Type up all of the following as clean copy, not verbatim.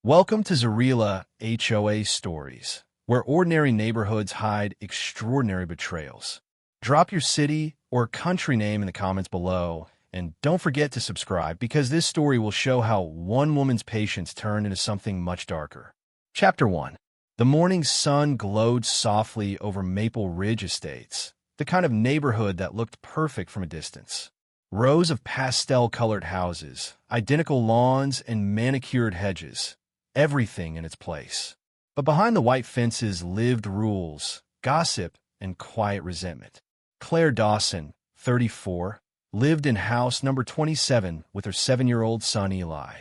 Welcome to Zarela HOA Stories, where ordinary neighborhoods hide extraordinary betrayals. Drop your city or country name in the comments below, and don't forget to subscribe because this story will show how one woman's patience turned into something much darker. Chapter 1. The morning sun glowed softly over Maple Ridge Estates, the kind of neighborhood that looked perfect from a distance. Rows of pastel-colored houses, identical lawns, and manicured hedges. Everything in its place. But behind the white fences lived rules, gossip, and quiet resentment. Claire Dawson, 34, lived in house number 27 with her 7-year-old son Eli.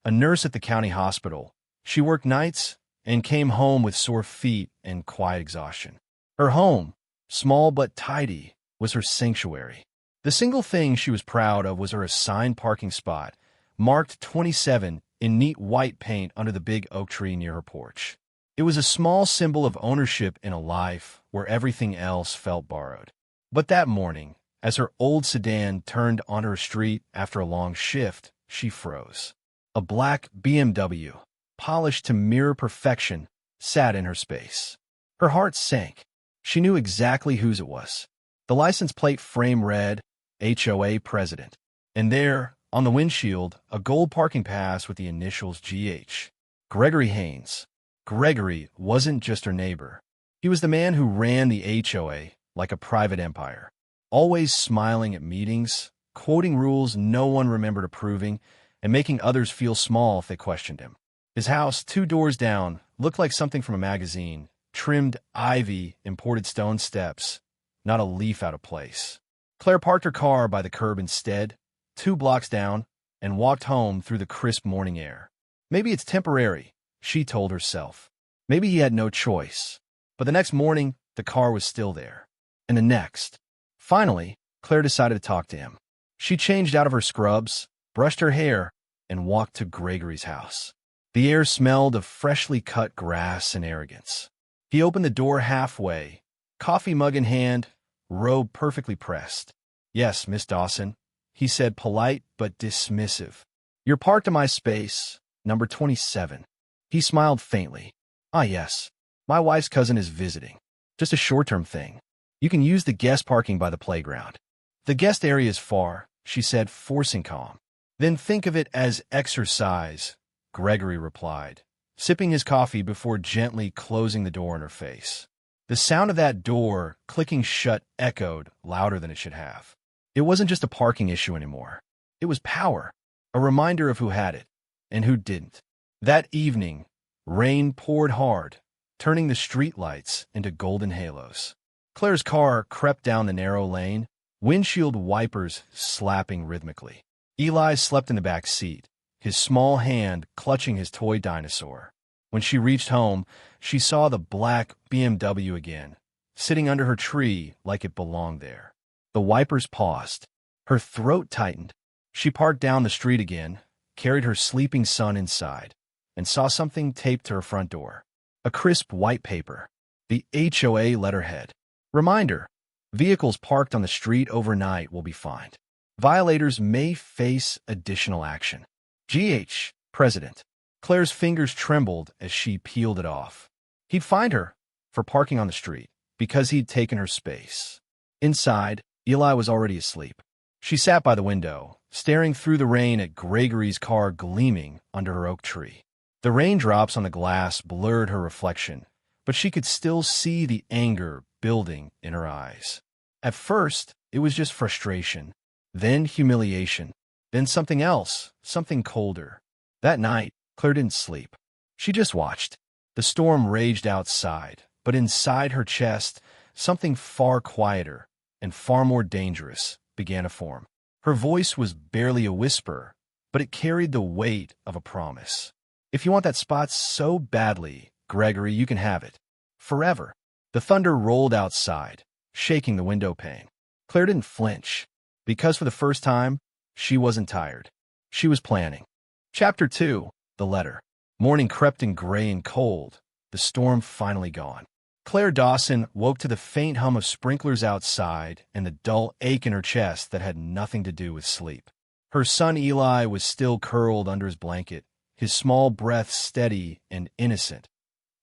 A nurse at the county hospital, she worked nights and came home with sore feet and quiet exhaustion. Her home, small but tidy, was her sanctuary. The single thing she was proud of was her assigned parking spot, marked 27 in neat white paint under the big oak tree near her porch. It was a small symbol of ownership in a life where everything else felt borrowed. But that morning, as her old sedan turned onto her street after a long shift, she froze. A black BMW, polished to mirror perfection, sat in her space. Her heart sank. She knew exactly whose it was. The license plate frame read, HOA President. And there, on the windshield, a gold parking pass with the initials GH. Gregory Haynes. Gregory wasn't just her neighbor. He was the man who ran the HOA like a private empire, always smiling at meetings, quoting rules no one remembered approving, and making others feel small if they questioned him. His house, 2 doors down, looked like something from a magazine, trimmed ivy, imported stone steps, not a leaf out of place. Claire parked her car by the curb instead, 2 blocks down, and walked home through the crisp morning air. Maybe it's temporary, she told herself. Maybe he had no choice. But the next morning, the car was still there. And the next. Finally, Claire decided to talk to him. She changed out of her scrubs, brushed her hair, and walked to Gregory's house. The air smelled of freshly cut grass and arrogance. He opened the door halfway, coffee mug in hand, robe perfectly pressed. "Yes, Miss Dawson," he said, polite but dismissive. "You're parked in my space, number 27. He smiled faintly. "Ah, yes. My wife's cousin is visiting. Just a short-term thing. You can use the guest parking by the playground." "The guest area is far," she said, forcing calm. "Then think of it as exercise," Gregory replied, sipping his coffee before gently closing the door in her face. The sound of that door clicking shut echoed louder than it should have. It wasn't just a parking issue anymore. It was power, a reminder of who had it and who didn't. That evening, rain poured hard, turning the streetlights into golden halos. Claire's car crept down the narrow lane, windshield wipers slapping rhythmically. Eli slept in the back seat, his small hand clutching his toy dinosaur. When she reached home, she saw the black BMW again, sitting under her tree like it belonged there. The wipers paused. Her throat tightened. She parked down the street again, carried her sleeping son inside, and saw something taped to her front door. A crisp white paper. The HOA letterhead. Reminder: vehicles parked on the street overnight will be fined. Violators may face additional action. GH, President. Claire's fingers trembled as she peeled it off. He'd find her for parking on the street because he'd taken her space. Inside, Eli was already asleep. She sat by the window, staring through the rain at Gregory's car gleaming under her oak tree. The raindrops on the glass blurred her reflection, but she could still see the anger building in her eyes. At first, it was just frustration, then humiliation, then something else, something colder. That night, Claire didn't sleep. She just watched. The storm raged outside, but inside her chest, something far quieter and far more dangerous began to form. Her voice was barely a whisper, but it carried the weight of a promise. "If you want that spot so badly, Gregory, you can have it. Forever." The thunder rolled outside, shaking the window pane. Claire didn't flinch, because for the first time, she wasn't tired. She was planning. Chapter 2. The letter. Morning crept in gray and cold, the storm finally gone. Claire Dawson woke to the faint hum of sprinklers outside and the dull ache in her chest that had nothing to do with sleep. Her son Eli was still curled under his blanket, his small breath steady and innocent,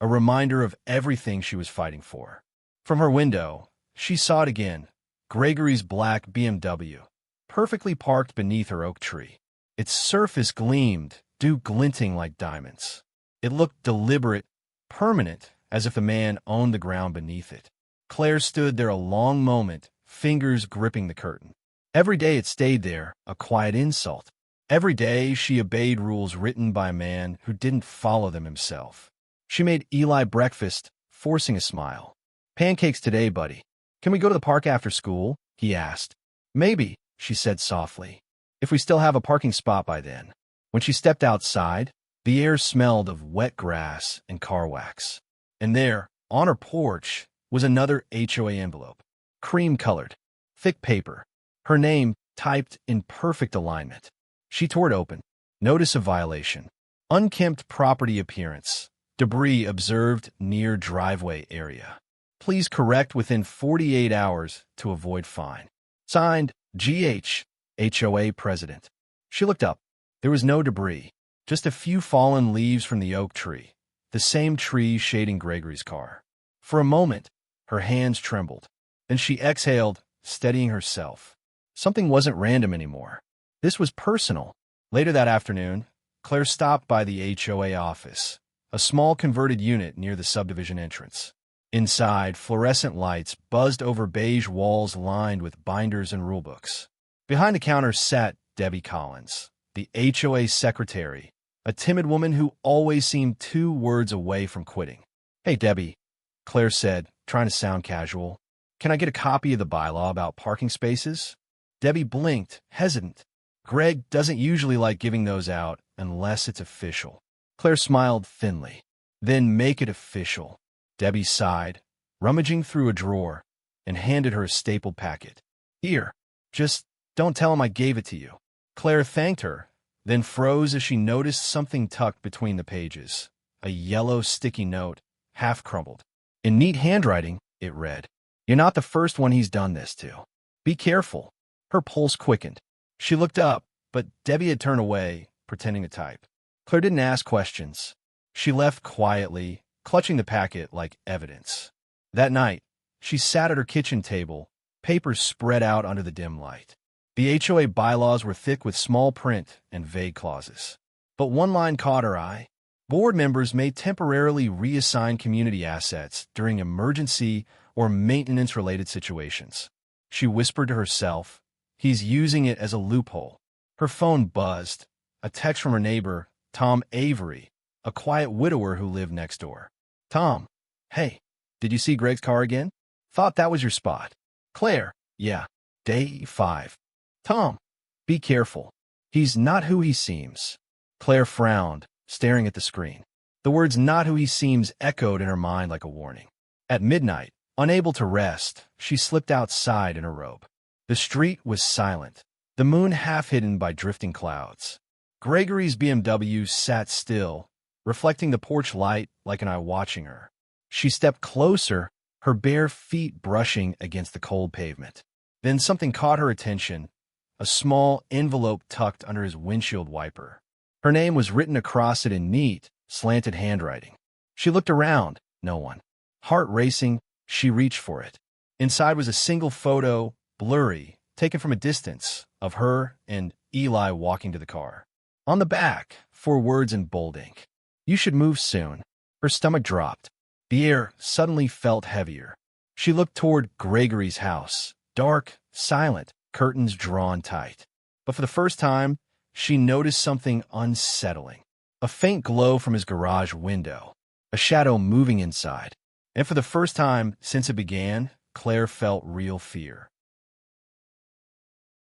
a reminder of everything she was fighting for. From her window, she saw it again, Gregory's black BMW, perfectly parked beneath her oak tree. Its surface gleamed, dew glinting like diamonds. It looked deliberate, permanent, as if the man owned the ground beneath it. Claire stood there a long moment, fingers gripping the curtain. Every day it stayed there, a quiet insult. Every day she obeyed rules written by a man who didn't follow them himself. She made Eli breakfast, forcing a smile. "Pancakes today, buddy. Can we go to the park after school?" he asked. "Maybe," she said softly, "if we still have a parking spot by then." When she stepped outside, the air smelled of wet grass and car wax. And there, on her porch, was another HOA envelope, cream-colored, thick paper, her name typed in perfect alignment. She tore it open. Notice of violation. Unkempt property appearance. Debris observed near driveway area. Please correct within 48 hours to avoid fine. Signed, G.H., HOA President. She looked up. There was no debris, just a few fallen leaves from the oak tree, the same tree shading Gregory's car. For a moment, her hands trembled. Then she exhaled, steadying herself. Something wasn't random anymore. This was personal. Later that afternoon, Claire stopped by the HOA office, a small converted unit near the subdivision entrance. Inside, fluorescent lights buzzed over beige walls lined with binders and rulebooks. Behind the counter sat Debbie Collins, the HOA secretary, a timid woman who always seemed 2 words away from quitting. "Hey, Debbie," Claire said, trying to sound casual. "Can I get a copy of the bylaw about parking spaces?" Debbie blinked, hesitant. "Greg doesn't usually like giving those out unless it's official." Claire smiled thinly. "Then make it official." Debbie sighed, rummaging through a drawer, and handed her a stapled packet. "Here, just don't tell him I gave it to you." Claire thanked her, then froze as she noticed something tucked between the pages, a yellow sticky note, half crumpled. In neat handwriting, it read, "You're not the first one he's done this to. Be careful." Her pulse quickened. She looked up, but Debbie had turned away, pretending to type. Claire didn't ask questions. She left quietly, clutching the packet like evidence. That night, she sat at her kitchen table, papers spread out under the dim light. The HOA bylaws were thick with small print and vague clauses. But one line caught her eye. Board members may temporarily reassign community assets during emergency or maintenance-related situations. She whispered to herself, "He's using it as a loophole." Her phone buzzed. A text from her neighbor, Tom Avery, a quiet widower who lived next door. "Tom, hey, did you see Greg's car again? Thought that was your spot." "Claire, yeah, day 5. Tom, be careful. He's not who he seems." Claire frowned, staring at the screen. The words "not who he seems" echoed in her mind like a warning. At midnight, unable to rest, she slipped outside in her robe. The street was silent, the moon half hidden by drifting clouds. Gregory's BMW sat still, reflecting the porch light like an eye watching her. She stepped closer, her bare feet brushing against the cold pavement. Then something caught her attention, a small envelope tucked under his windshield wiper. Her name was written across it in neat, slanted handwriting. She looked around, no one. Heart racing, she reached for it. Inside was a single photo, blurry, taken from a distance, of her and Eli walking to the car. On the back, 4 words in bold ink. "You should move soon." Her stomach dropped. The air suddenly felt heavier. She looked toward Gregory's house, dark, silent, curtains drawn tight. But for the first time, she noticed something unsettling. A faint glow from his garage window, a shadow moving inside. And for the first time since it began, Claire felt real fear.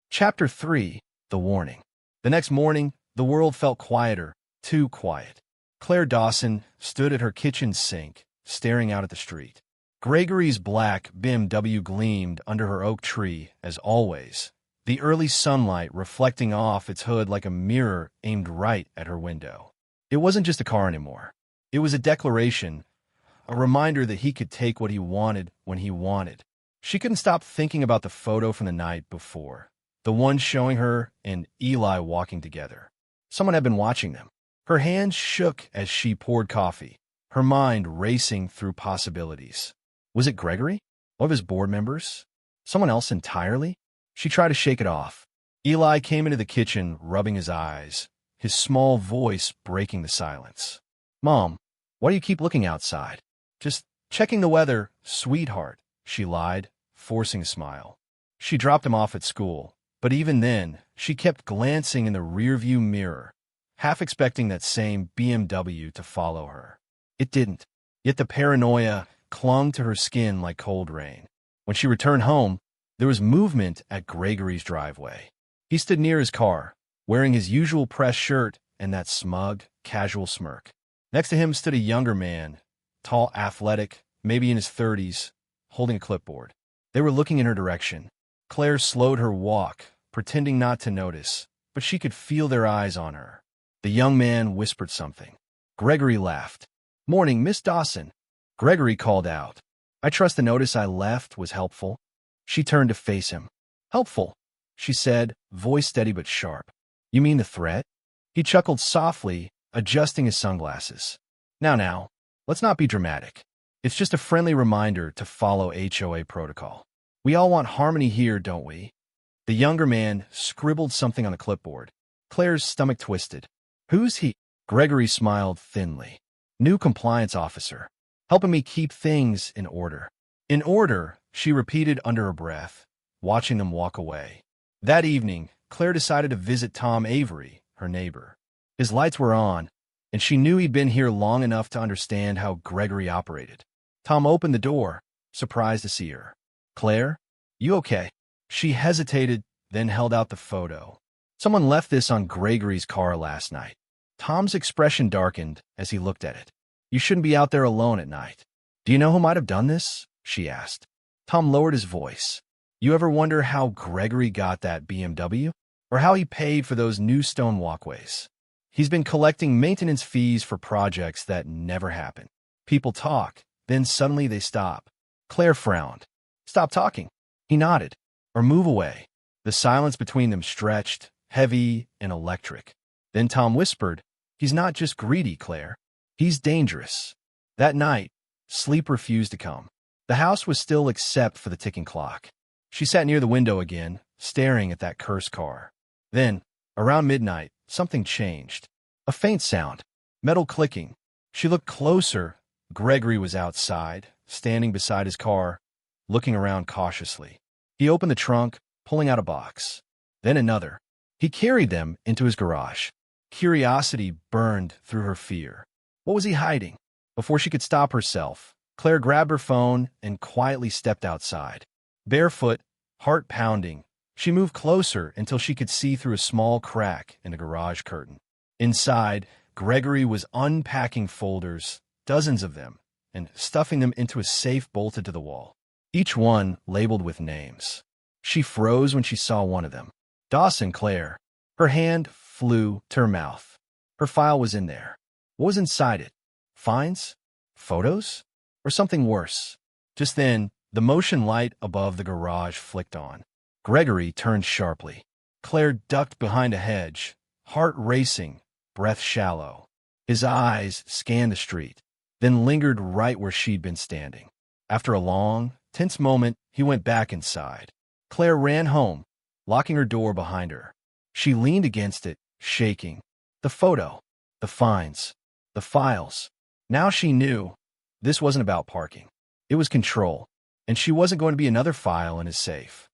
Chapter 3. The Warning. The next morning, the world felt quieter, too quiet. Claire Dawson stood at her kitchen sink, staring out at the street. Gregory's black BMW gleamed under her oak tree, as always, the early sunlight reflecting off its hood like a mirror aimed right at her window. It wasn't just a car anymore. It was a declaration, a reminder that he could take what he wanted when he wanted. She couldn't stop thinking about the photo from the night before, the one showing her and Eli walking together. Someone had been watching them. Her hands shook as she poured coffee, her mind racing through possibilities. Was it Gregory? One of his board members? Someone else entirely? She tried to shake it off. Eli came into the kitchen, rubbing his eyes, his small voice breaking the silence. "Mom, why do you keep looking outside?" "Just checking the weather, sweetheart," she lied, forcing a smile. She dropped him off at school, but even then, she kept glancing in the rearview mirror, half expecting that same BMW to follow her. It didn't. Yet the paranoia clung to her skin like cold rain. When she returned home, there was movement at Gregory's driveway. He stood near his car, wearing his usual pressed shirt and that smug, casual smirk. Next to him stood a younger man, tall, athletic, maybe in his 30s, holding a clipboard. They were looking in her direction. Claire slowed her walk, pretending not to notice, but she could feel their eyes on her. The young man whispered something. Gregory laughed. "Morning, Miss Dawson." Gregory called out. "I trust the notice I left was helpful." She turned to face him. "Helpful," she said, voice steady but sharp. "You mean the threat?" He chuckled softly, adjusting his sunglasses. Now, let's not be dramatic. It's just a friendly reminder to follow HOA protocol. We all want harmony here, don't we?" The younger man scribbled something on the clipboard. Claire's stomach twisted. "Who's he?" Gregory smiled thinly. "New compliance officer, helping me keep things in order." "In order," she repeated under her breath, watching them walk away. That evening, Claire decided to visit Tom Avery, her neighbor. His lights were on, and she knew he'd been here long enough to understand how Gregory operated. Tom opened the door, surprised to see her. "Claire, you okay?" She hesitated, then held out the photo. "Someone left this on Gregory's car last night." Tom's expression darkened as he looked at it. "You shouldn't be out there alone at night." "Do you know who might have done this?" she asked. Tom lowered his voice. "You ever wonder how Gregory got that BMW? Or how he paid for those new stone walkways? He's been collecting maintenance fees for projects that never happen. People talk, then suddenly they stop." Claire frowned. "Stop talking." He nodded. "Or move away." The silence between them stretched, heavy and electric. Then Tom whispered, "He's not just greedy, Claire. He's dangerous." That night, sleep refused to come. The house was still except for the ticking clock. She sat near the window again, staring at that cursed car. Then, around midnight, something changed. A faint sound. Metal clicking. She looked closer. Gregory was outside, standing beside his car, looking around cautiously. He opened the trunk, pulling out a box. Then another. He carried them into his garage. Curiosity burned through her fear. What was he hiding? Before she could stop herself, Claire grabbed her phone and quietly stepped outside. Barefoot, heart pounding, she moved closer until she could see through a small crack in the garage curtain. Inside, Gregory was unpacking folders, dozens of them, and stuffing them into a safe bolted to the wall, each one labeled with names. She froze when she saw one of them. Dawson Claire. Her hand flew to her mouth. Her file was in there. What was inside it? Fines? Photos? Or something worse? Just then, the motion light above the garage flicked on. Gregory turned sharply. Claire ducked behind a hedge, heart racing, breath shallow. His eyes scanned the street, then lingered right where she'd been standing. After a long, tense moment, he went back inside. Claire ran home, locking her door behind her. She leaned against it, shaking. The photo, the fines, the files. Now she knew this wasn't about parking. It was control, and she wasn't going to be another file in his safe.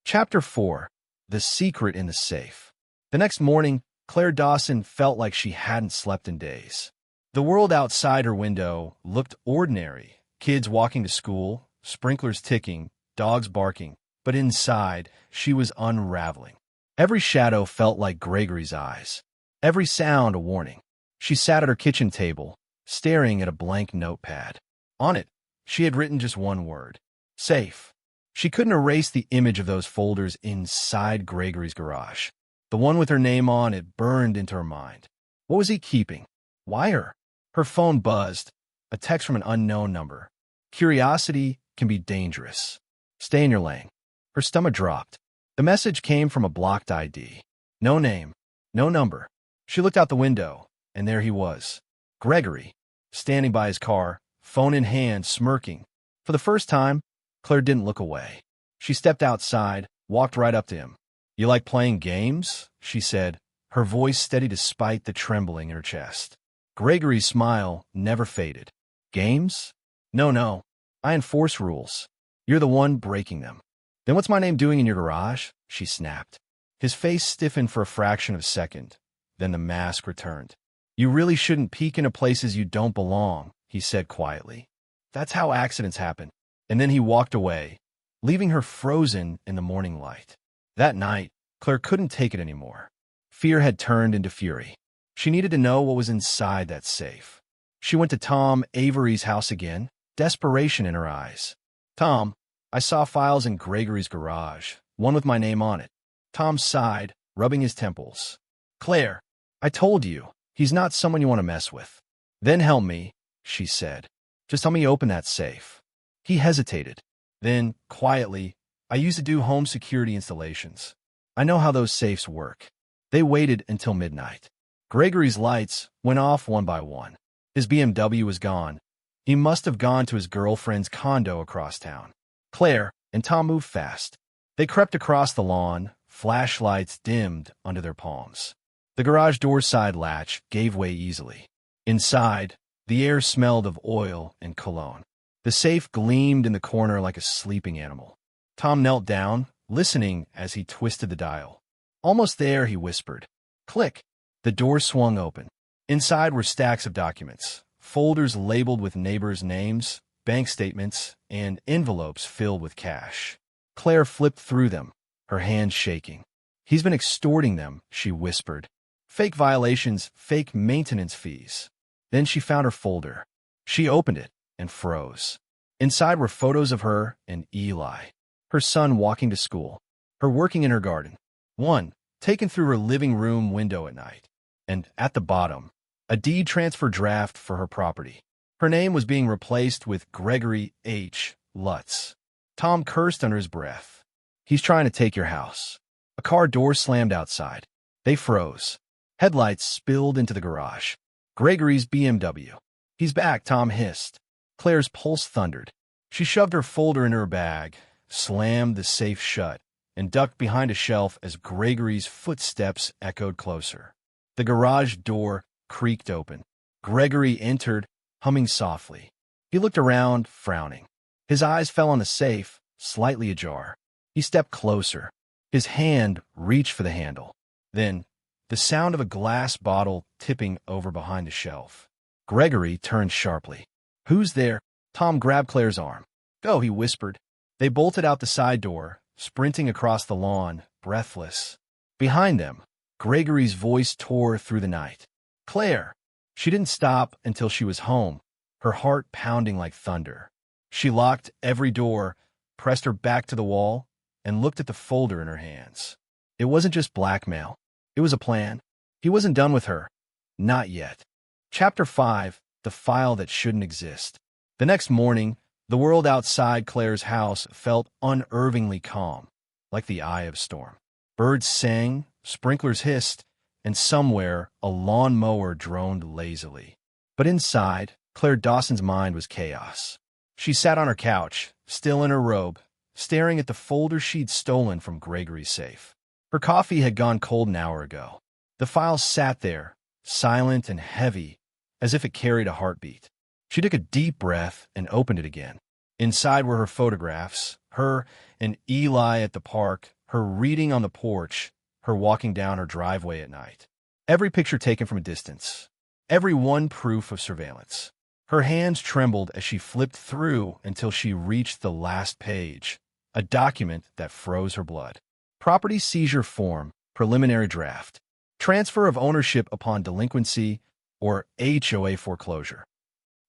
Chapter 4. The Secret in the Safe. The next morning, Claire Dawson felt like she hadn't slept in days. The world outside her window looked ordinary. Kids walking to school, sprinklers ticking, dogs barking. But inside, she was unraveling. Every shadow felt like Gregory's eyes. Every sound a warning. She sat at her kitchen table, staring at a blank notepad. On it, she had written just one word. Safe. She couldn't erase the image of those folders inside Gregory's garage. The one with her name on it burned into her mind. What was he keeping? Why her? Her phone buzzed. A text from an unknown number. Curiosity can be dangerous. Stay in your lane. Her stomach dropped. The message came from a blocked ID. No name. No number. She looked out the window, and there he was, Gregory, standing by his car, phone in hand, smirking. For the first time, Claire didn't look away. She stepped outside, walked right up to him. "You like playing games?" she said, her voice steady despite the trembling in her chest. Gregory's smile never faded. "Games? No. I enforce rules. You're the one breaking them." "Then what's my name doing in your garage?" she snapped. His face stiffened for a fraction of a second. Then the mask returned. "You really shouldn't peek into places you don't belong," he said quietly. "That's how accidents happen." And then he walked away, leaving her frozen in the morning light. That night, Claire couldn't take it anymore. Fear had turned into fury. She needed to know what was inside that safe. She went to Tom Avery's house again, desperation in her eyes. "Tom, I saw files in Gregory's garage, one with my name on it." Tom sighed, rubbing his temples. "Claire, I told you, he's not someone you want to mess with." "Then help me," she said. "Just help me open that safe." He hesitated. Then, quietly, "I used to do home security installations. I know how those safes work." They waited until midnight. Gregory's lights went off one by one. His BMW was gone. He must have gone to his girlfriend's condo across town. Claire and Tom moved fast. They crept across the lawn, flashlights dimmed under their palms. The garage door side latch gave way easily. Inside, the air smelled of oil and cologne. The safe gleamed in the corner like a sleeping animal. Tom knelt down, listening as he twisted the dial. "Almost there," he whispered. Click. The door swung open. Inside were stacks of documents, folders labeled with neighbors' names, bank statements, and envelopes filled with cash. Claire flipped through them, her hands shaking. "He's been extorting them," she whispered. "Fake violations, fake maintenance fees." Then she found her folder. She opened it and froze. Inside were photos of her and Eli, her son walking to school, her working in her garden. One, taken through her living room window at night. And at the bottom, a deed transfer draft for her property. Her name was being replaced with Gregory H. Lutz. Tom cursed under his breath. "He's trying to take your house." A car door slammed outside. They froze. Headlights spilled into the garage. Gregory's BMW. "He's back," Tom hissed. Claire's pulse thundered. She shoved her folder into her bag, slammed the safe shut, and ducked behind a shelf as Gregory's footsteps echoed closer. The garage door creaked open. Gregory entered, humming softly. He looked around, frowning. His eyes fell on the safe, slightly ajar. He stepped closer. His hand reached for the handle. Then, the sound of a glass bottle tipping over behind the shelf. Gregory turned sharply. "Who's there?" Tom grabbed Claire's arm. "Go," he whispered. They bolted out the side door, sprinting across the lawn, breathless. Behind them, Gregory's voice tore through the night. "Claire!" She didn't stop until she was home, her heart pounding like thunder. She locked every door, pressed her back to the wall, and looked at the folder in her hands. It wasn't just blackmail. It was a plan. He wasn't done with her. Not yet. Chapter 5, The File That Shouldn't Exist. The next morning, the world outside Claire's house felt unnervingly calm, like the eye of a storm. Birds sang, sprinklers hissed, and somewhere a lawnmower droned lazily. But inside, Claire Dawson's mind was chaos. She sat on her couch, still in her robe, staring at the folder she'd stolen from Gregory's safe. Her coffee had gone cold an hour ago. The file sat there, silent and heavy, as if it carried a heartbeat. She took a deep breath and opened it again. Inside were her photographs, her and Eli at the park, her reading on the porch, her walking down her driveway at night. Every picture taken from a distance. Every one proof of surveillance. Her hands trembled as she flipped through until she reached the last page, a document that froze her blood. Property seizure form, preliminary draft. Transfer of ownership upon delinquency or HOA foreclosure.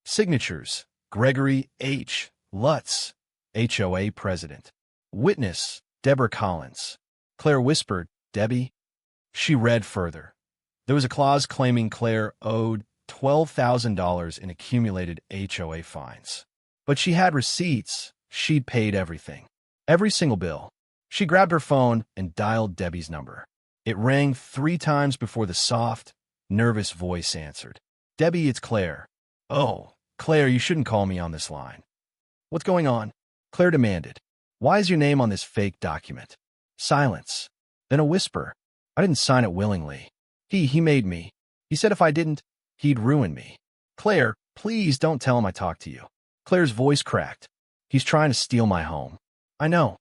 Signatures, Gregory H. Lutz, HOA president. Witness, Deborah Collins. Claire whispered, "Debbie?" She read further. There was a clause claiming Claire owed $12,000 in accumulated HOA fines. But she had receipts. She'd paid everything. Every single bill. She grabbed her phone and dialed Debbie's number. It rang 3 times before the soft, nervous voice answered. Debbie, it's Claire. Oh, Claire, you shouldn't call me on this line. What's going on? Claire demanded. Why is your name on this fake document? Silence. Then a whisper. I didn't sign it willingly. He made me. He said if I didn't, he'd ruin me. Claire, please don't tell him I talked to you. Claire's voice cracked. He's trying to steal my home. I know,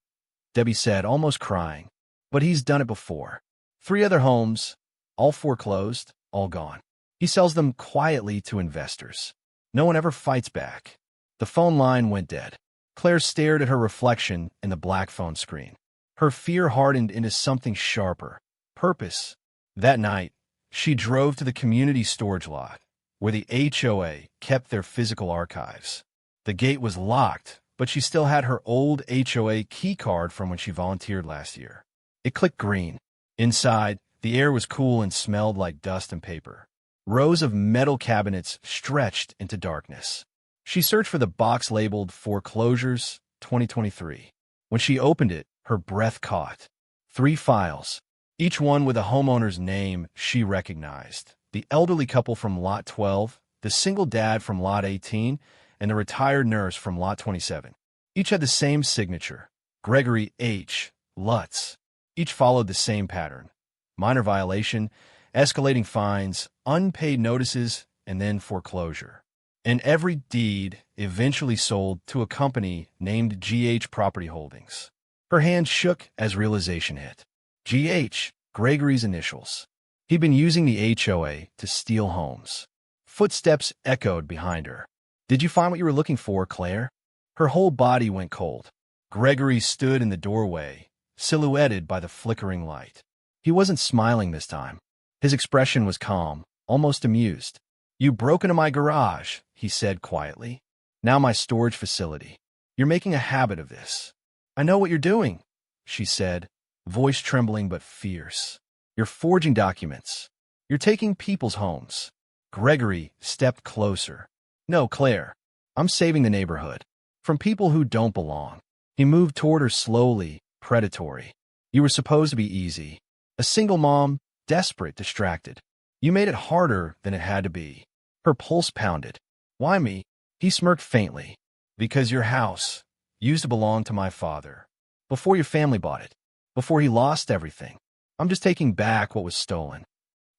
Debbie said, almost crying. But he's done it before. 3 other homes, all foreclosed, all gone. He sells them quietly to investors. No one ever fights back. The phone line went dead. Claire stared at her reflection in the black phone screen. Her fear hardened into something sharper. Purpose. That night, she drove to the community storage lot, where the HOA kept their physical archives. The gate was locked, but she still had her old HOA key card from when she volunteered last year. It clicked green. Inside, the air was cool and smelled like dust and paper. Rows of metal cabinets stretched into darkness. She searched for the box labeled Foreclosures 2023. When she opened it, her breath caught. 3 files, each one with a homeowner's name she recognized. The elderly couple from Lot 12, the single dad from Lot 18, and the retired nurse from Lot 27. Each had the same signature, Gregory H. Lutz. Each followed the same pattern. Minor violation, escalating fines, unpaid notices, and then foreclosure. And every deed eventually sold to a company named GH Property Holdings. Her hand shook as realization hit. GH, Gregory's initials. He'd been using the HOA to steal homes. Footsteps echoed behind her. Did you find what you were looking for, Claire? Her whole body went cold. Gregory stood in the doorway, silhouetted by the flickering light. He wasn't smiling this time. His expression was calm, almost amused. You broke into my garage, he said quietly. Now my storage facility. You're making a habit of this. I know what you're doing, she said, voice trembling but fierce. You're forging documents. You're taking people's homes. Gregory stepped closer. No, Claire, I'm saving the neighborhood. From people who don't belong. He moved toward her slowly, predatory. You were supposed to be easy. A single mom, desperate, distracted. You made it harder than it had to be. Her pulse pounded. Why me? He smirked faintly. Because your house used to belong to my father. Before your family bought it. Before he lost everything. I'm just taking back what was stolen.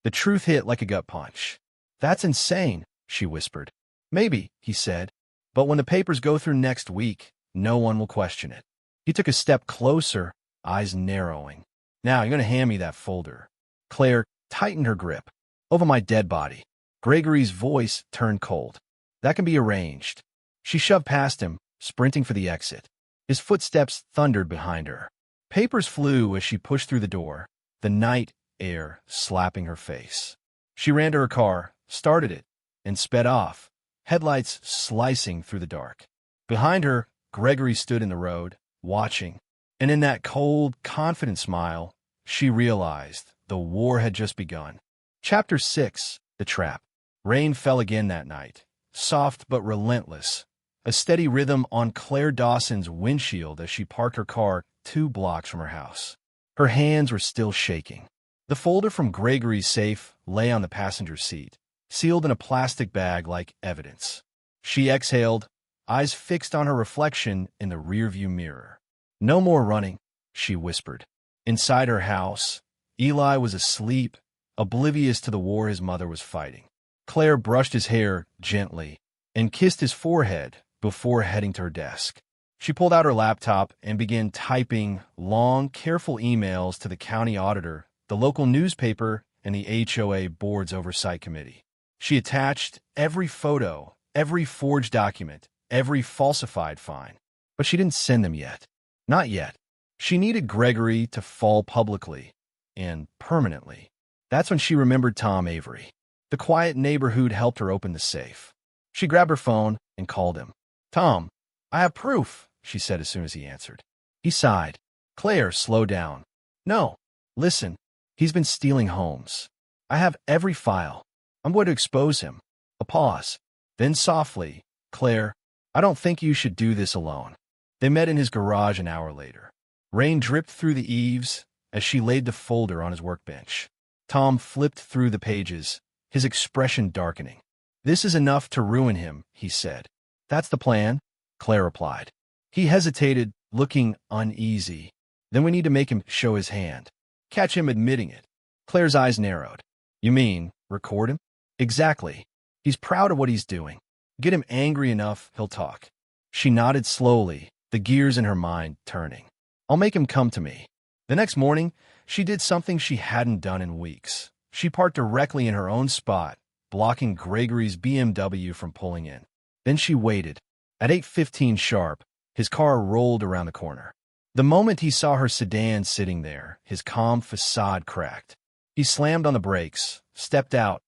The truth hit like a gut punch. That's insane, she whispered. Maybe, he said. But when the papers go through next week, no one will question it. He took a step closer, eyes narrowing. Now you're going to hand me that folder. Claire tightened her grip. Over my dead body. Gregory's voice turned cold. That can be arranged. She shoved past him, sprinting for the exit. His footsteps thundered behind her. Papers flew as she pushed through the door, the night air slapping her face. She ran to her car, started it, and sped off, headlights slicing through the dark. Behind her, Gregory stood in the road, watching, and in that cold, confident smile, she realized the war had just begun. Chapter 6, The Trap. Rain fell again that night, soft but relentless, a steady rhythm on Claire Dawson's windshield as she parked her car 2 blocks from her house. Her hands were still shaking. The folder from Gregory's safe lay on the passenger seat, sealed in a plastic bag like evidence. She exhaled, eyes fixed on her reflection in the rearview mirror. No more running, she whispered. Inside her house, Eli was asleep, oblivious to the war his mother was fighting. Claire brushed his hair gently and kissed his forehead before heading to her desk. She pulled out her laptop and began typing long, careful emails to the county auditor, the local newspaper, and the HOA board's oversight committee. She attached every photo, every forged document, every falsified fine. But she didn't send them yet. Not yet. She needed Gregory to fall publicly and permanently. That's when she remembered Tom Avery. The quiet neighbor who'd helped her open the safe. She grabbed her phone and called him. Tom, I have proof, she said as soon as he answered. He sighed. Claire, slow down. No, listen, he's been stealing homes. I have every file. I'm going to expose him. A pause. Then softly, Claire, I don't think you should do this alone. They met in his garage an hour later. Rain dripped through the eaves as she laid the folder on his workbench. Tom flipped through the pages, his expression darkening. "This is enough to ruin him," he said. "That's the plan," Claire replied. He hesitated, looking uneasy. "Then we need to make him show his hand. Catch him admitting it." Claire's eyes narrowed. "You mean, record him?" "Exactly. He's proud of what he's doing. Get him angry enough, he'll talk." She nodded slowly, the gears in her mind turning. "I'll make him come to me." The next morning, she did something she hadn't done in weeks. She parked directly in her own spot, blocking Gregory's BMW from pulling in. Then she waited. At 8:15 sharp, his car rolled around the corner. The moment he saw her sedan sitting there, his calm facade cracked. He slammed on the brakes, stepped out,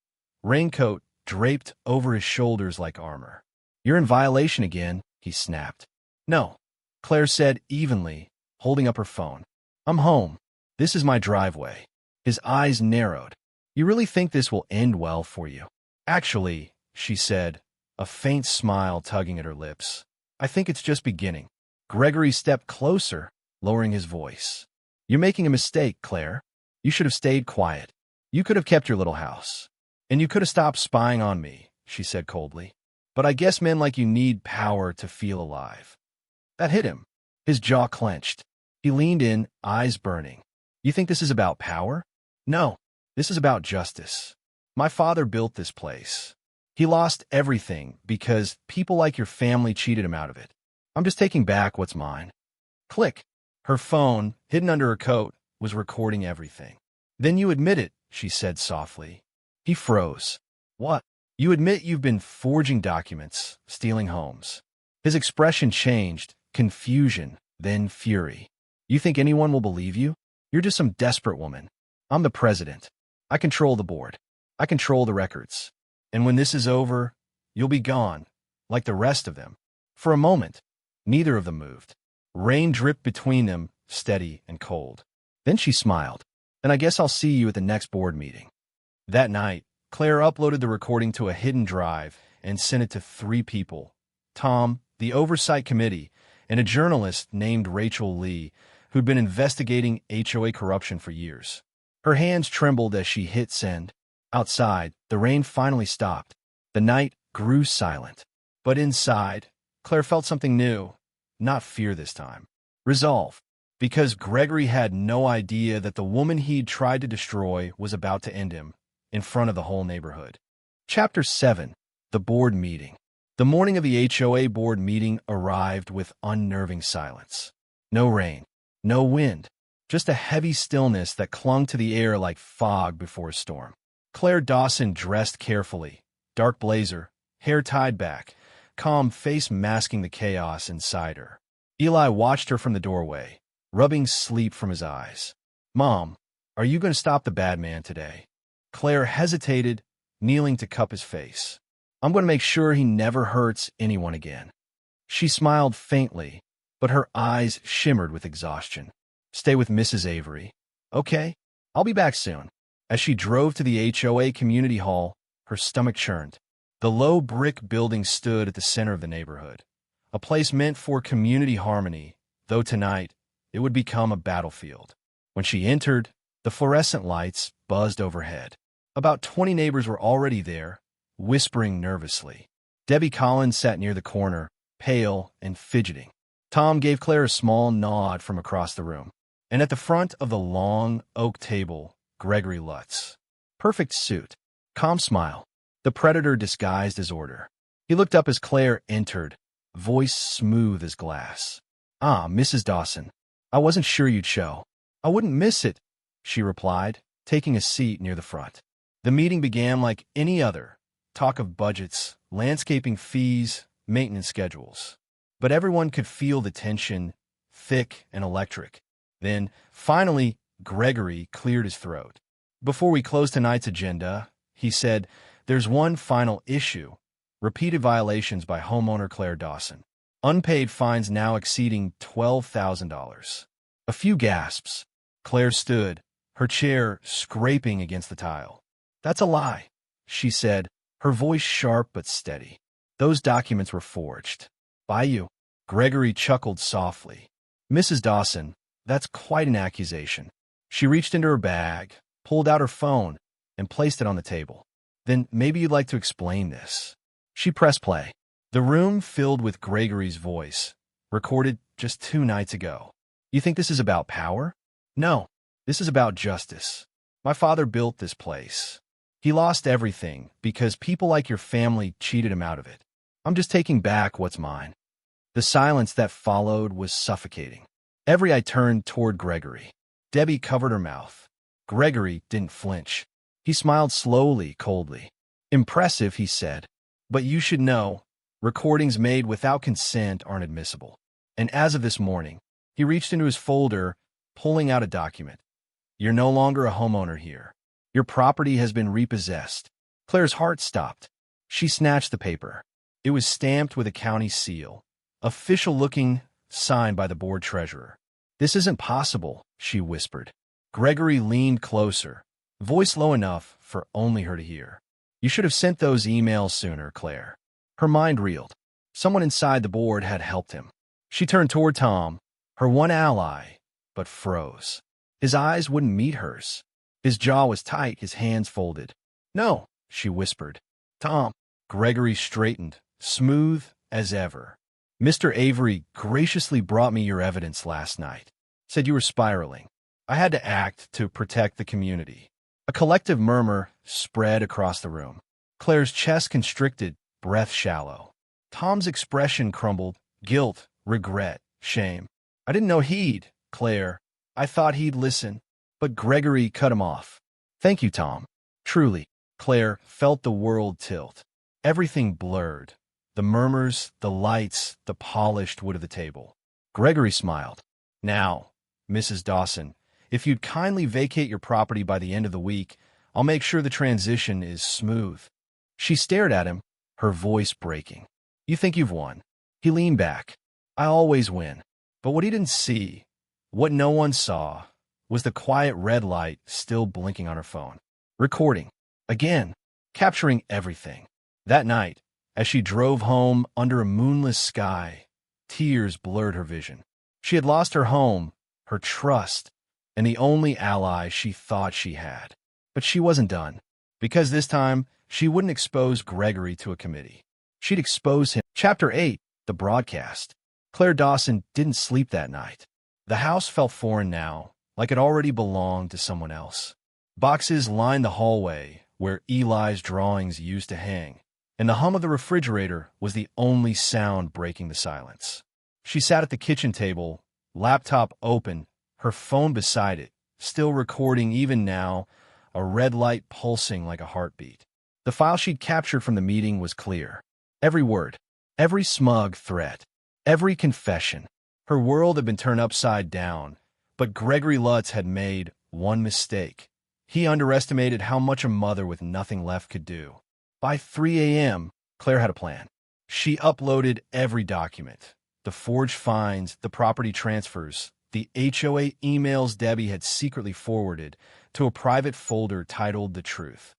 raincoat draped over his shoulders like armor. "You're in violation again," he snapped. "No," Claire said evenly, holding up her phone. "I'm home. This is my driveway." His eyes narrowed. "You really think this will end well for you?" "Actually," she said, a faint smile tugging at her lips, "I think it's just beginning." Gregory stepped closer, lowering his voice. "You're making a mistake, Claire. You should have stayed quiet. You could have kept your little house. And you could have stopped spying on me," she said coldly. "But I guess men like you need power to feel alive." That hit him. His jaw clenched. He leaned in, eyes burning. "You think this is about power?" "No, this is about justice. My father built this place. He lost everything because people like your family cheated him out of it. I'm just taking back what's mine." Click. Her phone, hidden under her coat, was recording everything. "Then you admit it," she said softly. He froze. "What?" "You admit you've been forging documents, stealing homes." His expression changed, confusion, then fury. "You think anyone will believe you? You're just some desperate woman. I'm the president. I control the board. I control the records. And when this is over, you'll be gone, like the rest of them." For a moment, neither of them moved. Rain dripped between them, steady and cold. Then she smiled. "Then I guess I'll see you at the next board meeting." That night, Claire uploaded the recording to a hidden drive and sent it to 3 people: Tom, the oversight committee, and a journalist named Rachel Lee, who'd been investigating HOA corruption for years. Her hands trembled as she hit send. Outside, the rain finally stopped. The night grew silent. But inside, Claire felt something new. Not fear this time. Resolve. Because Gregory had no idea that the woman he'd tried to destroy was about to end him, in front of the whole neighborhood. Chapter 7. The Board Meeting. The morning of the HOA board meeting arrived with unnerving silence. No rain, no wind, just a heavy stillness that clung to the air like fog before a storm. Claire Dawson dressed carefully, dark blazer, hair tied back, calm face masking the chaos inside her. Eli watched her from the doorway, rubbing sleep from his eyes. "Mom, are you going to stop the bad man today?" Claire hesitated, kneeling to cup his face. "I'm going to make sure he never hurts anyone again." She smiled faintly, but her eyes shimmered with exhaustion. "Stay with Mrs. Avery." "Okay, I'll be back soon." As she drove to the HOA community hall, her stomach churned. The low brick building stood at the center of the neighborhood, a place meant for community harmony, though tonight it would become a battlefield. When she entered, the fluorescent lights buzzed overhead. About 20 neighbors were already there, whispering nervously. Debbie Collins sat near the corner, pale and fidgeting. Tom gave Claire a small nod from across the room. And at the front of the long oak table, Gregory Lutz. Perfect suit, calm smile, the predator disguised as order. He looked up as Claire entered, voice smooth as glass. "Ah, Mrs. Dawson, I wasn't sure you'd show." "I wouldn't miss it," she replied, taking a seat near the front. The meeting began like any other, talk of budgets, landscaping fees, maintenance schedules. But everyone could feel the tension, thick and electric. Then, finally, Gregory cleared his throat. "Before we close tonight's agenda," he said, "there's one final issue: repeated violations by homeowner Claire Dawson. Unpaid fines now exceeding $12,000. A few gasps. Claire stood, her chair scraping against the tile. "That's a lie," she said, her voice sharp but steady. "Those documents were forged. By you." Gregory chuckled softly. "Mrs. Dawson, that's quite an accusation." She reached into her bag, pulled out her phone, and placed it on the table. Then maybe you'd like to explain this. She pressed play. The room filled with Gregory's voice, recorded just 2 nights ago. You think this is about power? No, this is about justice. My father built this place. He lost everything because people like your family cheated him out of it. I'm just taking back what's mine. The silence that followed was suffocating. Every eye turned toward Gregory. Debbie covered her mouth. Gregory didn't flinch. He smiled slowly, coldly. Impressive, he said. But you should know, recordings made without consent aren't admissible. And as of this morning, he reached into his folder, pulling out a document. You're no longer a homeowner here. Your property has been repossessed. Claire's heart stopped. She snatched the paper. It was stamped with a county seal, official-looking, signed by the board treasurer. This isn't possible, she whispered. Gregory leaned closer, voice low enough for only her to hear. You should have sent those emails sooner, Claire. Her mind reeled. Someone inside the board had helped him. She turned toward Tom, her one ally, but froze. His eyes wouldn't meet hers. His jaw was tight, his hands folded. No, she whispered. Tom. Gregory straightened, smooth as ever. Mr. Avery graciously brought me your evidence last night. Said you were spiraling. I had to act to protect the community. A collective murmur spread across the room. Claire's chest constricted, breath shallow. Tom's expression crumbled. Guilt, regret, shame. I didn't know he'd, Claire. I thought he'd listen. But Gregory cut him off. Thank you, Tom. Truly. Claire felt the world tilt. Everything blurred. The murmurs, the lights, the polished wood of the table. Gregory smiled. Now, Mrs. Dawson, if you'd kindly vacate your property by the end of the week, I'll make sure the transition is smooth. She stared at him, her voice breaking. You think you've won. He leaned back. I always win. But what he didn't see, what no one saw, was the quiet red light still blinking on her phone. Recording. Again. Capturing everything. That night, as she drove home under a moonless sky, tears blurred her vision. She had lost her home, her trust, and the only ally she thought she had. But she wasn't done, because this time she wouldn't expose Gregory to a committee. She'd expose him. Chapter 8, the broadcast. Claire Dawson didn't sleep that night. The house felt foreign now, like it already belonged to someone else. Boxes lined the hallway where Eli's drawings used to hang, and the hum of the refrigerator was the only sound breaking the silence. She sat at the kitchen table, laptop open, her phone beside it, still recording even now, a red light pulsing like a heartbeat. The file she'd captured from the meeting was clear. Every word, every smug threat, every confession. Her world had been turned upside down, but Gregory Lutz had made one mistake. He underestimated how much a mother with nothing left could do. By 3 a.m., Claire had a plan. She uploaded every document, the forged fines, the property transfers, the HOA emails Debbie had secretly forwarded, to a private folder titled The Truth.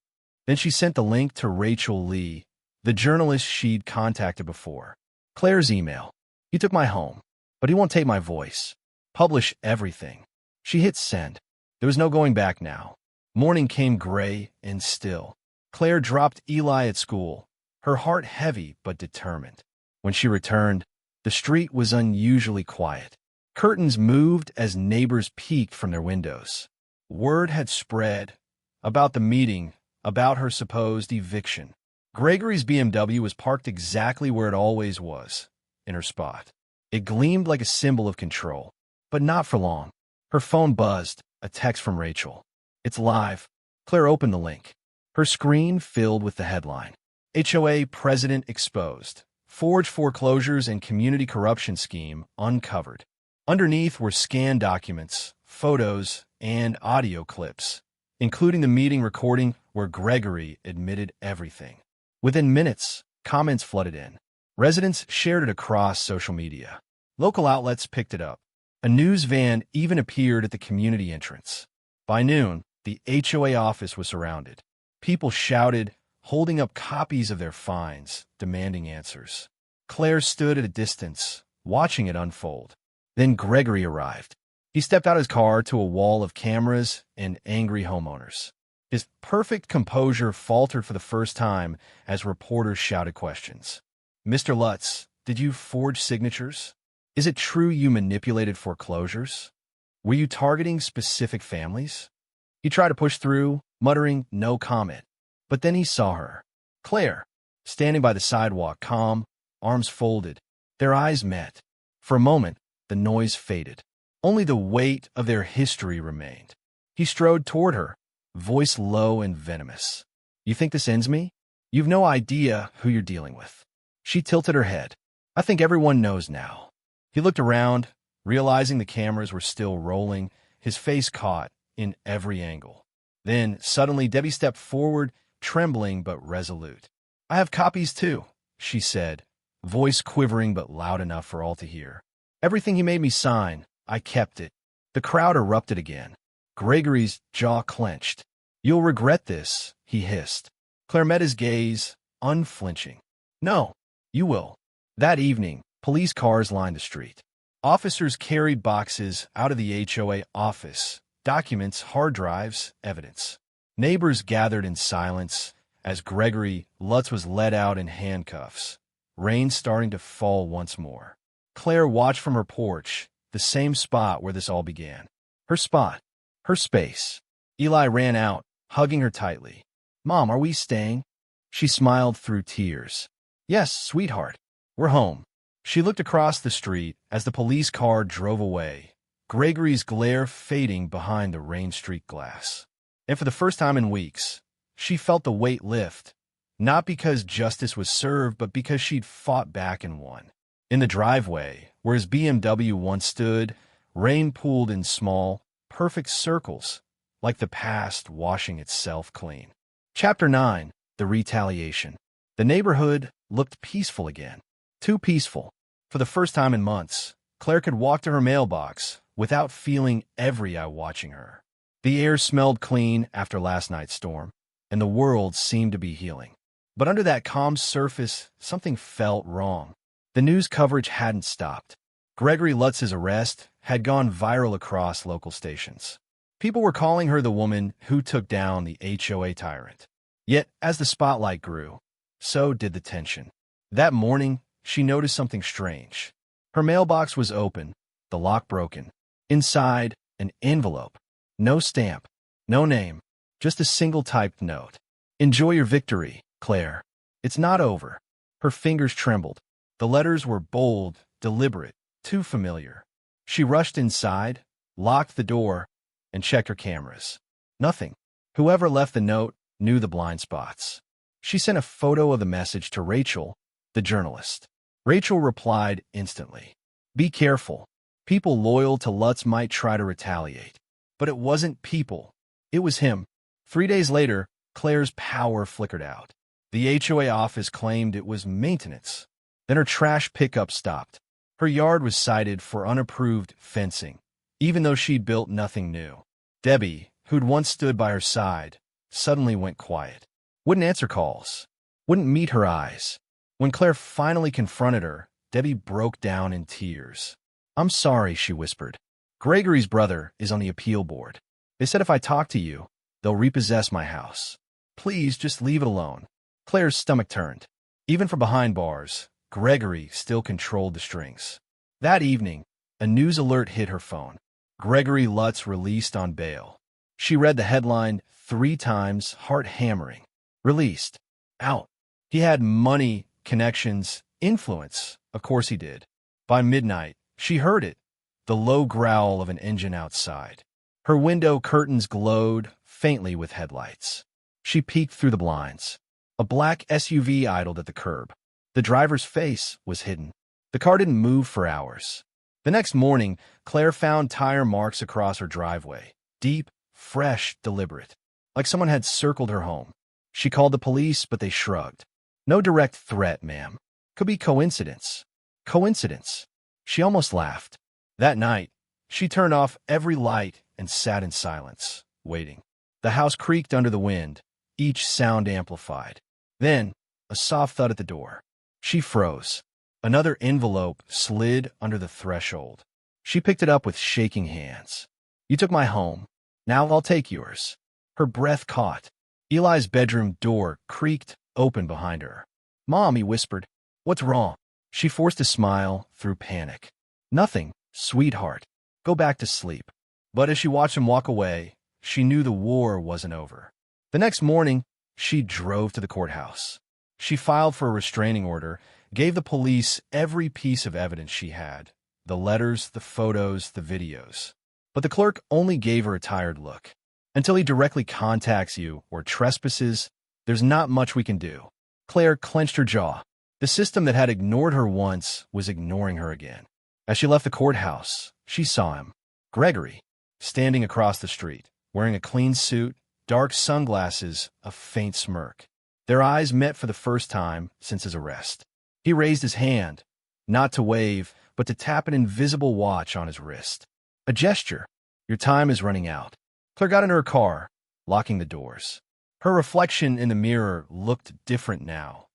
Then she sent the link to Rachel Lee, the journalist she'd contacted before. Claire's email. He took my home, but he won't take my voice. Publish everything. She hit send. There was no going back now. Morning came gray and still. Claire dropped Eli at school, her heart heavy but determined. When she returned, the street was unusually quiet. Curtains moved as neighbors peeked from their windows. Word had spread about the meeting, about her supposed eviction. Gregory's BMW was parked exactly where it always was, in her spot. It gleamed like a symbol of control, but not for long. Her phone buzzed, a text from Rachel. It's live. Claire opened the link. Her screen filled with the headline. HOA President Exposed. Forged foreclosures and community corruption scheme uncovered. Underneath were scanned documents, photos, and audio clips, including the meeting recording where Gregory admitted everything. Within minutes, comments flooded in. Residents shared it across social media. Local outlets picked it up. A news van even appeared at the community entrance. By noon, the HOA office was surrounded. People shouted, holding up copies of their fines, demanding answers. Claire stood at a distance, watching it unfold. Then Gregory arrived. He stepped out of his car to a wall of cameras and angry homeowners. His perfect composure faltered for the first time as reporters shouted questions. "Mr. Lutz, did you forge signatures? Is it true you manipulated foreclosures? Were you targeting specific families?" He tried to push through, muttering no comment. But then he saw her, Claire, standing by the sidewalk, calm, arms folded. Their eyes met. For a moment, the noise faded. Only the weight of their history remained. He strode toward her, voice low and venomous. "You think this ends me? You've no idea who you're dealing with." She tilted her head. "I think everyone knows now." He looked around, realizing the cameras were still rolling, his face caught in every angle. Then, suddenly, Debbie stepped forward, trembling but resolute. "I have copies too," she said, voice quivering but loud enough for all to hear. "Everything he made me sign, I kept it." The crowd erupted again. Gregory's jaw clenched. "You'll regret this," he hissed. Claire met his gaze, unflinching. "No, you will." That evening, police cars lined the street. Officers carried boxes out of the HOA office, documents, hard drives, evidence. Neighbors gathered in silence as Gregory Lutz was led out in handcuffs, rain starting to fall once more. Claire watched from her porch, the same spot where this all began. Her spot. Her space. Eli ran out, hugging her tightly. "Mom, are we staying?" She smiled through tears. "Yes, sweetheart. We're home." She looked across the street as the police car drove away, Gregory's glare fading behind the rain-streaked glass. And for the first time in weeks, she felt the weight lift, not because justice was served, but because she'd fought back and won. In the driveway, where his BMW once stood, rain pooled in small, perfect circles, like the past washing itself clean. Chapter 9. The Retaliation. The neighborhood looked peaceful again. Too peaceful. For the first time in months, Claire could walk to her mailbox without feeling every eye watching her. The air smelled clean after last night's storm, and the world seemed to be healing. But under that calm surface, something felt wrong. The news coverage hadn't stopped. Gregory Lutz's arrest had gone viral across local stations. People were calling her the woman who took down the HOA tyrant. Yet, as the spotlight grew, so did the tension. That morning, she noticed something strange. Her mailbox was open, the lock broken. Inside, an envelope. No stamp, no name, just a single typed note. "Enjoy your victory, Claire. It's not over." Her fingers trembled. The letters were bold, deliberate, too familiar. She rushed inside, locked the door, and checked her cameras. Nothing. Whoever left the note knew the blind spots. She sent a photo of the message to Rachel, the journalist. Rachel replied instantly. "Be careful. People loyal to Lutz might try to retaliate." But it wasn't people. It was him. 3 days later, Claire's power flickered out. The HOA office claimed it was maintenance. Then her trash pickup stopped. Her yard was cited for unapproved fencing, even though she'd built nothing new. Debbie, who'd once stood by her side, suddenly went quiet. Wouldn't answer calls. Wouldn't meet her eyes. When Claire finally confronted her, Debbie broke down in tears. "I'm sorry," she whispered. "Gregory's brother is on the appeal board. They said if I talk to you, they'll repossess my house. Please just leave it alone." Claire's stomach turned. Even from behind bars, Gregory still controlled the strings. That evening, a news alert hit her phone. Gregory Lutz released on bail. She read the headline 3 times, heart hammering. Released. Out. He had money, connections, influence. Of course he did. By midnight, she heard it. The low growl of an engine outside. Her window curtains glowed faintly with headlights. She peeked through the blinds. A black SUV idled at the curb. The driver's face was hidden. The car didn't move for hours. The next morning, Claire found tire marks across her driveway. Deep, fresh, deliberate. Like someone had circled her home. She called the police, but they shrugged. "No direct threat, ma'am. Could be coincidence." Coincidence. She almost laughed. That night, she turned off every light and sat in silence, waiting. The house creaked under the wind, each sound amplified. Then, a soft thud at the door. She froze. Another envelope slid under the threshold. She picked it up with shaking hands. "You took my home. Now I'll take yours." Her breath caught. Eli's bedroom door creaked open behind her. "Mom," he whispered. "What's wrong?" She forced a smile through panic. "Nothing, sweetheart. Go back to sleep." But as she watched him walk away, she knew the war wasn't over. The next morning, she drove to the courthouse. She filed for a restraining order, gave the police every piece of evidence she had, the letters, the photos, the videos. But the clerk only gave her a tired look. "Until he directly contacts you or trespasses, there's not much we can do." Claire clenched her jaw. The system that had ignored her once was ignoring her again. As she left the courthouse, she saw him, Gregory, standing across the street, wearing a clean suit, dark sunglasses, a faint smirk. Their eyes met for the first time since his arrest. He raised his hand, not to wave, but to tap an invisible watch on his wrist. A gesture. "Your time is running out." Claire got into her car, locking the doors. Her reflection in the mirror looked different now.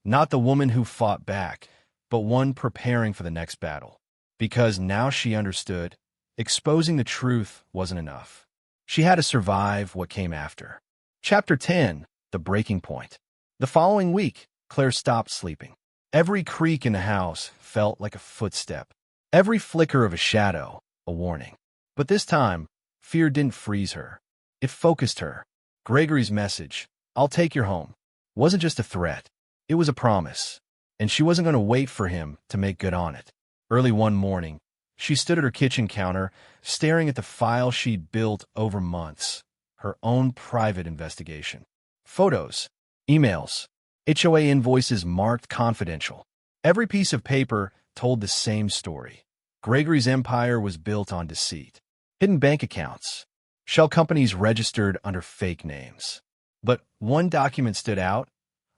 Not the woman who fought back, but one preparing for the next battle. Because now she understood, exposing the truth wasn't enough. She had to survive what came after. Chapter 10, The Breaking Point. The following week, Claire stopped sleeping. Every creak in the house felt like a footstep. Every flicker of a shadow, a warning. But this time, fear didn't freeze her. It focused her. Gregory's message, "I'll take you home," wasn't just a threat. It was a promise. And she wasn't going to wait for him to make good on it. Early one morning, she stood at her kitchen counter, staring at the file she'd built over months. Her own private investigation. Photos, emails, HOA invoices marked confidential. Every piece of paper told the same story. Gregory's empire was built on deceit. Hidden bank accounts. Shell companies registered under fake names. But one document stood out,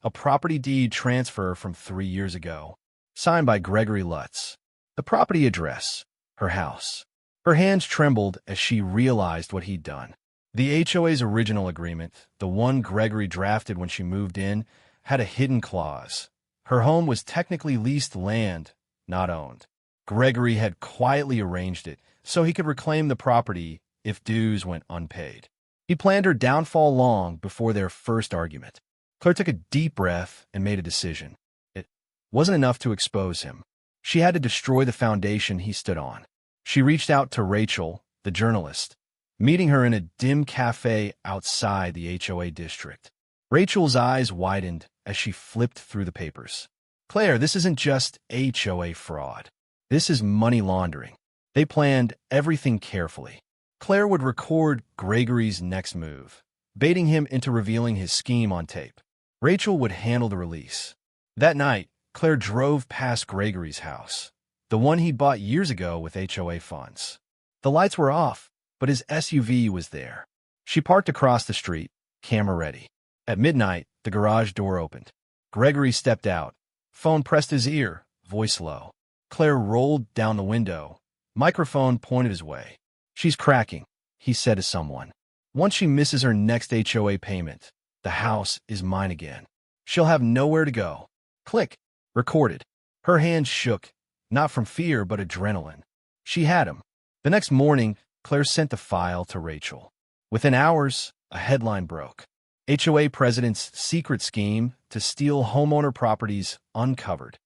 a property deed transfer from 3 years ago, signed by Gregory Lutz. The property address, her house. Her hands trembled as she realized what he'd done. The HOA's original agreement, the one Gregory drafted when she moved in, had a hidden clause. Her home was technically leased land, not owned. Gregory had quietly arranged it so he could reclaim the property if dues went unpaid. He planned her downfall long before their first argument. Claire took a deep breath and made a decision. It wasn't enough to expose him. She had to destroy the foundation he stood on. She reached out to Rachel, the journalist, meeting her in a dim cafe outside the HOA district. Rachel's eyes widened as she flipped through the papers. "Claire, this isn't just HOA fraud. This is money laundering." They planned everything carefully. Claire would record Gregory's next move, baiting him into revealing his scheme on tape. Rachel would handle the release. That night, Claire drove past Gregory's house, the one he bought years ago with HOA funds. The lights were off, but his SUV was there. She parked across the street, camera ready. At midnight, the garage door opened. Gregory stepped out, phone pressed his ear, voice low. Claire rolled down the window, microphone pointed his way. "She's cracking," he said to someone. "Once she misses her next HOA payment, the house is mine again. She'll have nowhere to go." Click. Recorded. Her hands shook, not from fear but adrenaline. She had him. The next morning, Claire sent the file to Rachel. Within hours, a headline broke. HOA president's secret scheme to steal homeowner properties uncovered.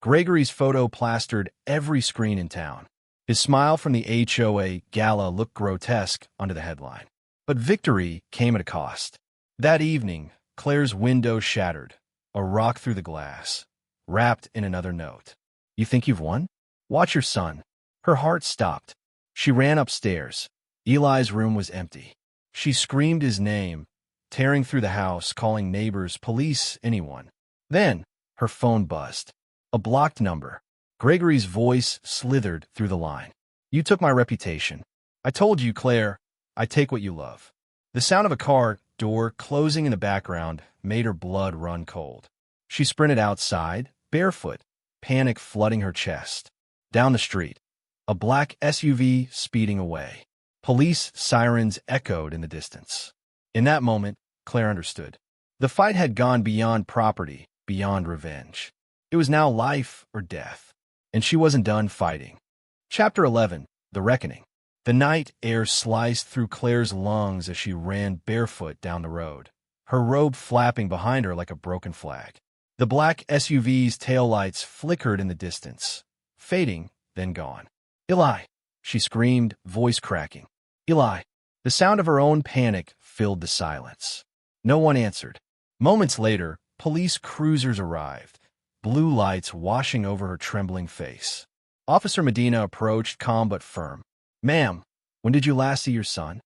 Gregory's photo plastered every screen in town. His smile from the HOA gala looked grotesque under the headline. But victory came at a cost. That evening, Claire's window shattered, a rock through the glass, wrapped in another note. "You think you've won? Watch your son." Her heart stopped. She ran upstairs. Eli's room was empty. She screamed his name, tearing through the house, calling neighbors, police, anyone. Then, her phone buzzed. A blocked number. Gregory's voice slithered through the line. "You took my reputation. I told you, Claire, I take what you love." The sound of a car door closing in the background made her blood run cold. She sprinted outside, barefoot, panic flooding her chest. Down the street, a black SUV speeding away. Police sirens echoed in the distance. In that moment, Claire understood. The fight had gone beyond property, beyond revenge. It was now life or death, and she wasn't done fighting. Chapter 11, The Reckoning. The night air sliced through Claire's lungs as she ran barefoot down the road, her robe flapping behind her like a broken flag. The black SUV's taillights flickered in the distance, fading, then gone. "Eli!" she screamed, voice cracking. "Eli!" The sound of her own panic filled the silence. No one answered. Moments later, police cruisers arrived, blue lights washing over her trembling face. Officer Medina approached, calm but firm. "Ma'am, when did you last see your son?"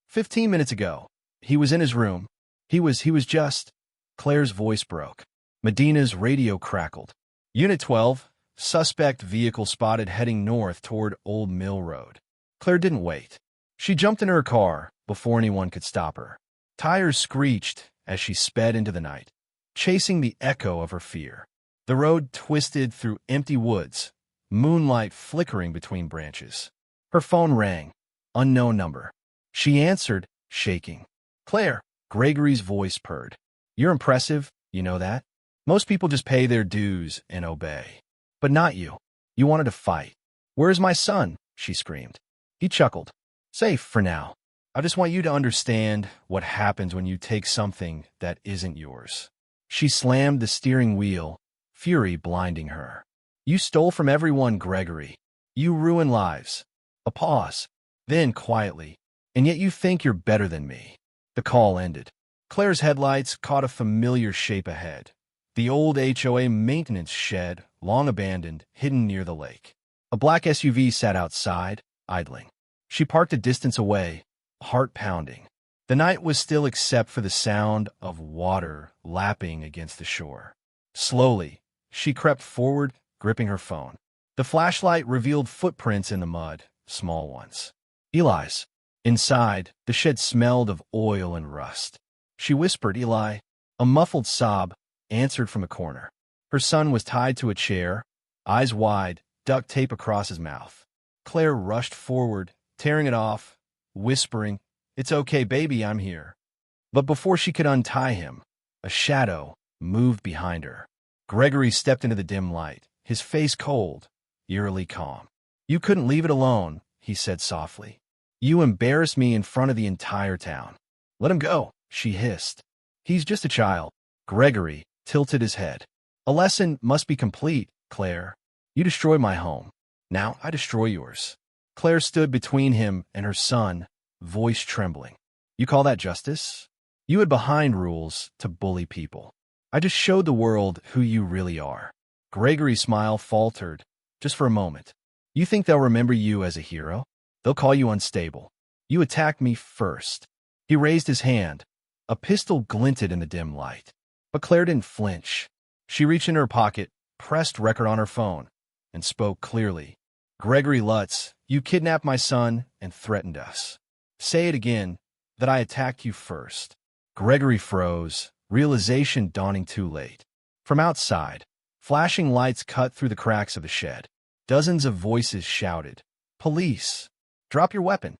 15 minutes ago. He was in his room. He was just... Claire's voice broke. Medina's radio crackled. "Unit 12, suspect vehicle spotted heading north toward Old Mill Road." Claire didn't wait. She jumped into her car before anyone could stop her. Tires screeched as she sped into the night, chasing the echo of her fear. The road twisted through empty woods, moonlight flickering between branches. Her phone rang. Unknown number. She answered, shaking. "Claire," Gregory's voice purred. "You're impressive, you know that? Most people just pay their dues and obey. But not you. You wanted to fight." "Where's my son?" she screamed. He chuckled. "Safe for now. I just want you to understand what happens when you take something that isn't yours." She slammed the steering wheel, fury blinding her. "You stole from everyone, Gregory. You ruin lives." A pause. Then, quietly, "And yet you think you're better than me." The call ended. Claire's headlights caught a familiar shape ahead. The old HOA maintenance shed, long abandoned, hidden near the lake. A black SUV sat outside, idling. She parked a distance away, heart pounding. The night was still except for the sound of water lapping against the shore. Slowly, she crept forward, gripping her phone. The flashlight revealed footprints in the mud, small ones. Eli's. Inside, the shed smelled of oil and rust. She whispered, "Eli." A muffled sob answered from a corner. Her son was tied to a chair, eyes wide, duct tape across his mouth. Claire rushed forward, tearing it off, whispering, "It's okay, baby, I'm here." But before she could untie him, a shadow moved behind her. Gregory stepped into the dim light, his face cold, eerily calm. "You couldn't leave it alone," he said softly. "You embarrassed me in front of the entire town." "Let him go," she hissed. "He's just a child." Gregory tilted his head. "A lesson must be complete, Claire. You destroyed my home. Now I destroy yours." Claire stood between him and her son, voice trembling. "You call that justice? You hid behind rules to bully people. I just showed the world who you really are." Gregory's smile faltered, just for a moment. "You think they'll remember you as a hero? They'll call you unstable. You attacked me first." He raised his hand. A pistol glinted in the dim light. But Claire didn't flinch. She reached into her pocket, pressed record on her phone, and spoke clearly. "Gregory Lutz, you kidnapped my son and threatened us. Say it again, that I attacked you first." Gregory froze, realization dawning too late. From outside, flashing lights cut through the cracks of the shed. Dozens of voices shouted, "Police! Drop your weapon!"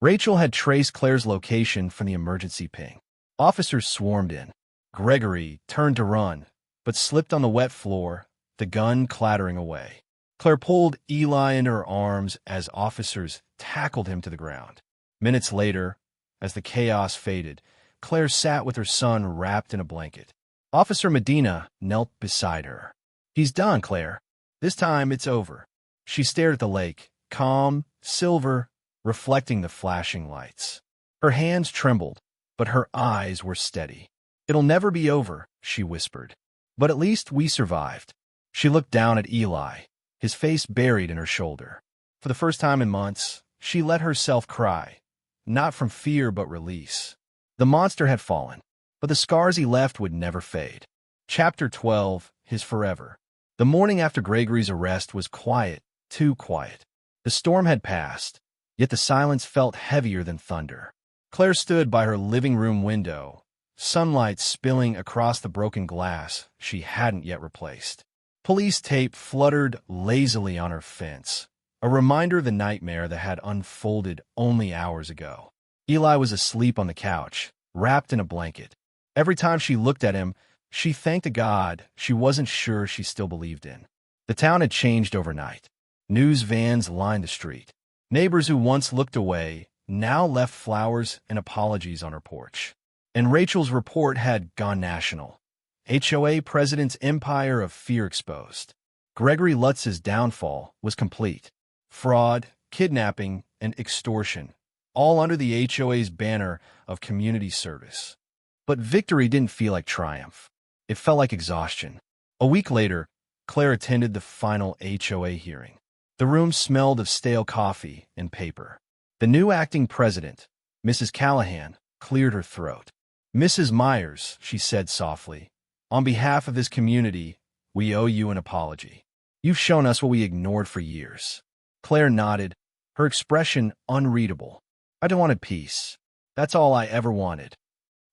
Rachel had traced Claire's location from the emergency ping. Officers swarmed in. Gregory turned to run, but slipped on the wet floor, the gun clattering away. Claire pulled Eli into her arms as officers tackled him to the ground. Minutes later, as the chaos faded, Claire sat with her son wrapped in a blanket. Officer Medina knelt beside her. "He's done, Claire. This time it's over." She stared at the lake, calm, silver, reflecting the flashing lights. Her hands trembled, but her eyes were steady. "It'll never be over," she whispered. "But at least we survived." She looked down at Eli, his face buried in her shoulder. For the first time in months, she let herself cry, not from fear but release. The monster had fallen, but the scars he left would never fade. Chapter 12, His Forever. The morning after Gregory's arrest was quiet, too quiet. The storm had passed, yet the silence felt heavier than thunder. Claire stood by her living room window, sunlight spilling across the broken glass she hadn't yet replaced. Police tape fluttered lazily on her fence, a reminder of the nightmare that had unfolded only hours ago. Eli was asleep on the couch, wrapped in a blanket. Every time she looked at him, she thanked a God she wasn't sure she still believed in. The town had changed overnight. News vans lined the street. Neighbors who once looked away now left flowers and apologies on her porch. And Rachel's report had gone national. HOA president's empire of fear exposed. Gregory Lutz's downfall was complete. Fraud, kidnapping, and extortion, all under the HOA's banner of community service. But victory didn't feel like triumph. It felt like exhaustion. A week later, Claire attended the final HOA hearing. The room smelled of stale coffee and paper. The new acting president, Mrs. Callahan, cleared her throat. "Mrs. Myers," she said softly, "on behalf of this community, we owe you an apology. You've shown us what we ignored for years." Claire nodded, her expression unreadable. "I don't want peace. That's all I ever wanted."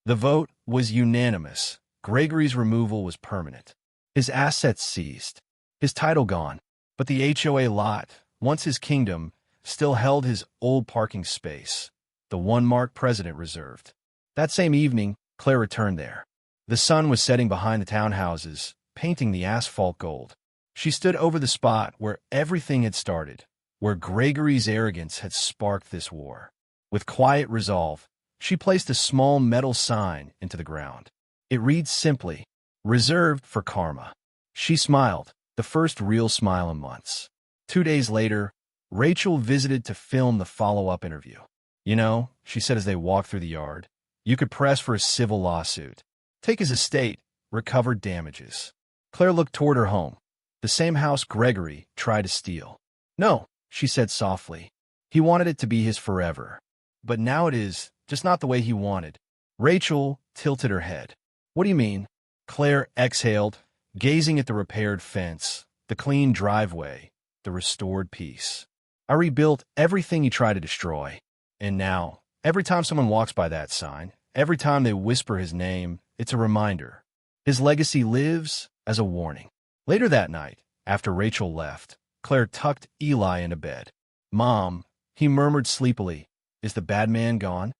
The vote was unanimous. Gregory's removal was permanent. His assets seized. His title gone. But the HOA lot, once his kingdom, still held his old parking space, the one Mark president reserved. That same evening, Claire returned there. The sun was setting behind the townhouses, painting the asphalt gold. She stood over the spot where everything had started, where Gregory's arrogance had sparked this war. With quiet resolve, she placed a small metal sign into the ground. It reads simply, "Reserved for Karma." She smiled, the first real smile in months. 2 days later, Rachel visited to film the follow-up interview. "You know," she said as they walked through the yard, "you could press for a civil lawsuit. Take his estate, recover damages." Claire looked toward her home, the same house Gregory tried to steal. "No," she said softly. "He wanted it to be his forever. But now it is, just not the way he wanted." Rachel tilted her head. "What do you mean?" Claire exhaled, gazing at the repaired fence, the clean driveway, the restored peace. "I rebuilt everything he tried to destroy. And now, every time someone walks by that sign, every time they whisper his name, it's a reminder. His legacy lives as a warning." Later that night, after Rachel left, Claire tucked Eli into bed. "Mom," he murmured sleepily, "is the bad man gone?"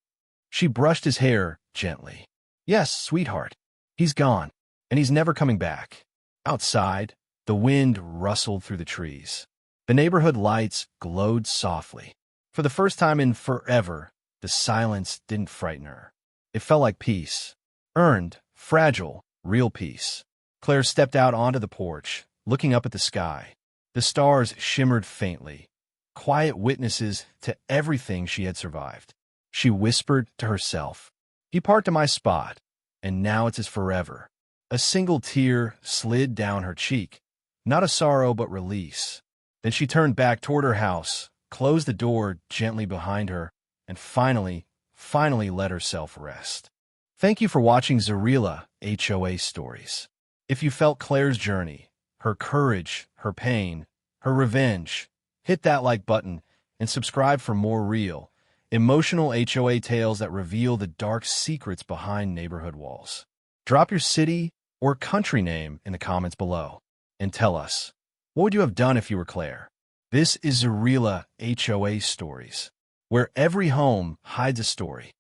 She brushed his hair gently. "Yes, sweetheart. He's gone, and he's never coming back." Outside, the wind rustled through the trees. The neighborhood lights glowed softly. For the first time in forever, the silence didn't frighten her. It felt like peace. Earned, fragile, real peace. Claire stepped out onto the porch, looking up at the sky. The stars shimmered faintly, quiet witnesses to everything she had survived. She whispered to herself, "He parked in my spot, and now it's his forever." A single tear slid down her cheek, not a sorrow but release. Then she turned back toward her house, closed the door gently behind her, and finally let herself rest. Thank you for watching Zarela HOA Stories. If you felt Claire's journey, her courage, her pain, her revenge, hit that like button and subscribe for more real, emotional HOA tales that reveal the dark secrets behind neighborhood walls. Drop your city or country name in the comments below and tell us, what would you have done if you were Claire? This is Zarela HOA Stories, where every home hides a story.